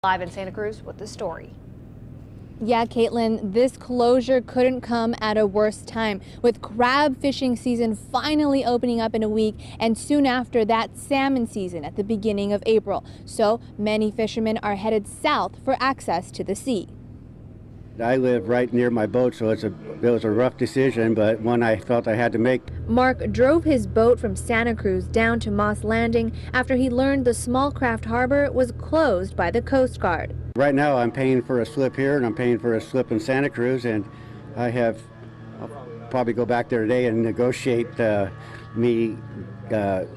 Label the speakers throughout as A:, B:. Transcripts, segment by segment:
A: Live in Santa Cruz with the story.
B: Yeah, Caitlin, this closure couldn't come at a worse time, with crab fishing season finally opening up in a week, and soon after that, salmon season at the beginning of April. So many fishermen are headed south for access to the sea.
C: I live right near my boat, so it was a rough decision, but one I felt I had to make.
B: Mark drove his boat from Santa Cruz down to Moss Landing after he learned the small craft harbor was closed by the Coast Guard.
C: Right now I'm paying for a slip here and I'm paying for a slip in Santa Cruz, and I'll probably go back there today and negotiate me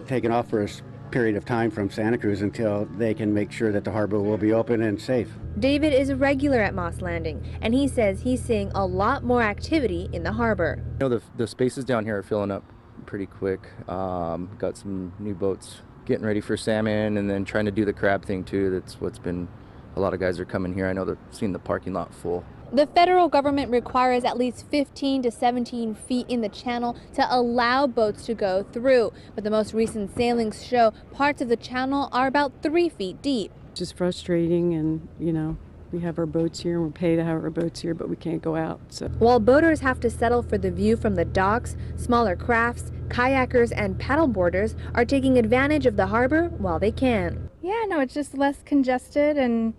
C: taking off for a period of time from Santa Cruz until they can make sure that the harbor will be open and safe.
B: David is a regular at Moss Landing, and he says he's seeing a lot more activity in the harbor.
D: You know, the spaces down here are filling up pretty quick. Got some new boats getting ready for salmon, and then trying to do the crab thing too. That's what's been, a lot of guys are coming here. I know they're seeing the parking lot full.
B: The federal government requires at least 15 to 17 feet in the channel to allow boats to go through, but the most recent sailings show parts of the channel are about 3 feet deep.
E: Just frustrating, and you know, we have our boats here and we're paid to have our boats here, but we can't go out. So
B: while boaters have to settle for the view from the docks, smaller crafts, kayakers and paddleboarders are taking advantage of the harbor while they can.
F: Yeah, no, it's just less congested and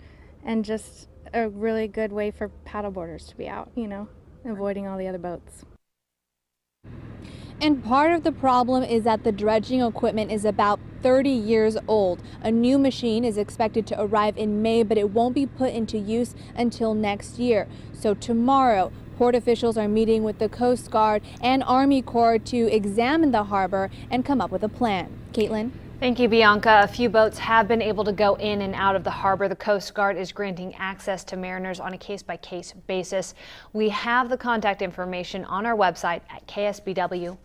F: just a really good way for paddleboarders to be out, you know, avoiding all the other boats.
B: And part of the problem is that the dredging equipment is about 30 years old. A new machine is expected to arrive in May, but it won't be put into use until next year. So tomorrow, port officials are meeting with the Coast Guard and Army Corps to examine the harbor and come up with a plan. Caitlin?
A: Thank you, Bianca. A few boats have been able to go in and out of the harbor. The Coast Guard is granting access to mariners on a case-by-case basis. We have the contact information on our website at ksbw.com.